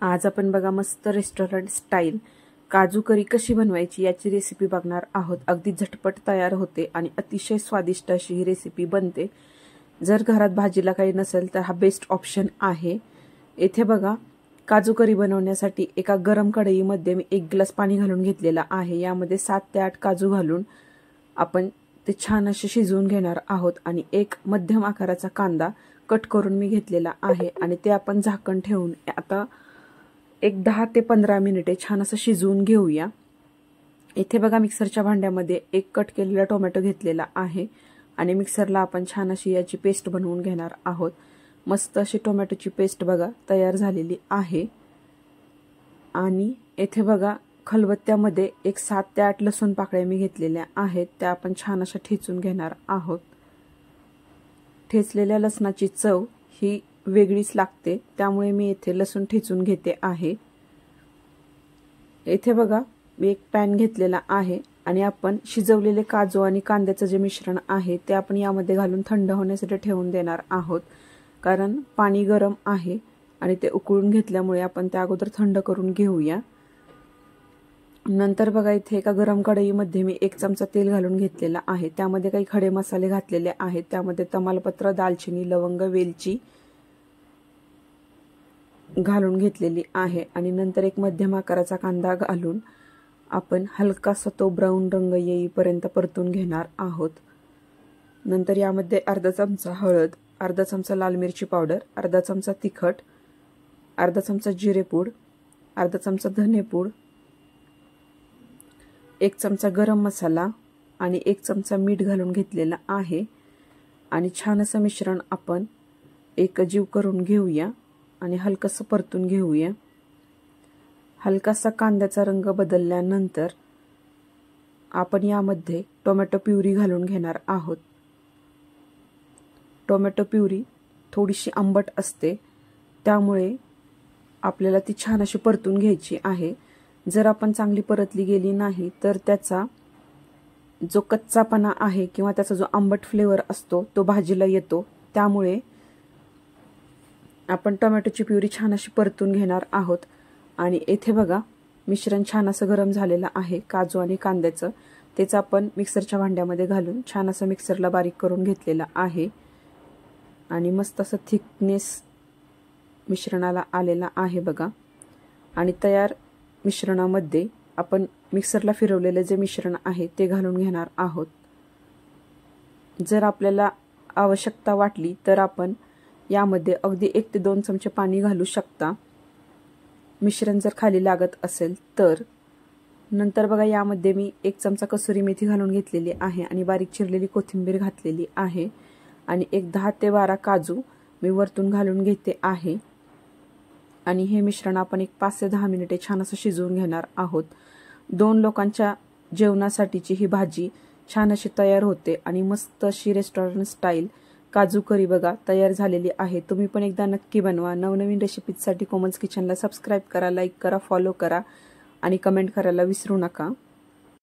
आज आपण बघा मस्त रेस्टॉरंट स्टाईल काजू करी कशी बनवायची याची रेसिपी बघणार आहोत। अगदी झटपट तयार होते आणि अतिशय स्वादिष्ट अशी ही रेसिपी बनते। जर घरात भाजीला काही नसेल तर हा बेस्ट ऑप्शन आहे। येथे बघा काजू करी बनवण्यासाठी एका गरम कढईमध्ये मी 1 ग्लास पाणी घालून घेतलेला आहे। यामध्ये 7 ते 8 काजू घालून आपण ते छान असे शिजवून घेणार आहोत आणि एक मध्यम आकाराचा कांदा कट करून मी घेतलेला आहे आणि ते आपण झाकण ठेवून आता एक 10 ते 15 मिनिटे छान असं शिजवून घेऊया। इथे बघा मिक्सरच्या भांड्यामध्ये एक कट केलेला टोमॅटो घेतलेला आहे आणि मिक्सरला आपण छान अशी याची पेस्ट बनवून घेणार आहोत। मस्त अशी टोमॅटोची पेस्ट बघा तयार झालेली आहे आणि इथे बघा खलबत्त्यामध्ये एक 7 ते 8 लसूण पाकळ्या मी घेतलेल्या आहेत, त्या आपण छान अशा ठेचून घेणार आहोत। ठेचलेल्या लसणाची चव ही वेगळीच लागते, त्यामुळे मी इथे लसूण ठेचून घेते आहे। इथे बघा मी एक पॅन घेतलेला आहे आणि आपण शिजवलेले काजू आणि कांद्याचे जे मिश्रण आहे ते आपण यामध्ये घालून थंड होण्यासाठी ठेवून देणार आहोत, कारण पाणी गरम आहे आणि ते उकळून घेतल्यामुळे आपण त्या अगोदर थंड करून घेऊया। नंतर बघा इथे एका गरम कढईमध्ये मी 1 चमचा तेल घालून घेतलेला आहे। त्यामध्ये काही खडे मसाले घातलेले आहेत, त्यामध्ये तमालपत्र, दालचिनी, लवंग, वेलची घालून घेतलेली आहे आणि नंतर एक मध्यम आकाराचा कांदा घालून आपण हलकासा तो ब्राऊन रंग येईपर्यंत परतून घेणार आहोत। नंतर यामध्ये अर्धा चमचा हळद, अर्धा चमचा लाल मिरची पावडर, अर्धा चमचा तिखट, अर्धा चमचा जिरेपूड, अर्धा चमचा धनेपूड, 1 चमचा गरम मसाला आणि 1 चमचा मीठ घालून घेतलेला आहे आणि छान असं मिश्रण आपण एकजीव करून घेऊया आणि हलकसं परतून घेऊया। हलकासा कांद्याचा रंग बदलल्यानंतर आपण यामध्ये टोमॅटो प्युरी घालून घेणार आहोत। टोमॅटो प्युरी थोडीशी आंबट असते, त्यामुळे आपल्याला ती छान अशी परतून घ्यायची आहे। जर आपण चांगली परतली गेली नाही तर त्याचा जो कच्चापणा आहे किंवा त्याचा जो आंबट फ्लेवर असतो तो भाजीला येतो, त्यामुळे आपण टोमॅटोची प्युरी छान अशी परतून घेणार आहोत। आणि येथे बघा मिश्रण छान असं गरम झालेलं आहे काजू आणि कांद्याचं, तेच आपण मिक्सरच्या भांड्यामध्ये घालून छान असं मिक्सरला बारीक करून घेतलेलं आहे आणि मस्त असं थिकनेस मिश्रणाला आलेला आहे बघा। आणि तयार मिश्रणामध्ये आपण मिक्सरला फिरवलेले जे मिश्रण आहे ते घालून घेणार आहोत। जर आपल्याला आवश्यकता वाटली तर आपण यामध्ये अगदी 1 ते 2 चमचे पाणी घालू शकता, मिश्रण जर खाली लागत असेल तर। नंतर बघा यामध्ये मी 1 चमचा कसुरी मेथी घालून घेतलेली आहे आणि बारीक चिरलेली कोथिंबीर घातलेली आहे आणि एक 10 ते 12 काजू मी वरतून घालून घेते आहे आणि हे मिश्रण आपण एक 5 ते 10 मिनिटे छान असं शिजवून घेणार आहोत। 2 लोकांच्या जेवणासाठीची ही भाजी छान अशी तयार होते आणि मस्त अशी रेस्टॉरंट स्टाईल काजू करी बघा तयार झालेली आहे। तुम्ही पण एकदा नक्की बनवा। नवनवीन रेसिपीजसाठी कोमल्स किचनला सबस्क्राईब करा, लाईक करा, फॉलो करा आणि कमेंट करायला विसरू नका।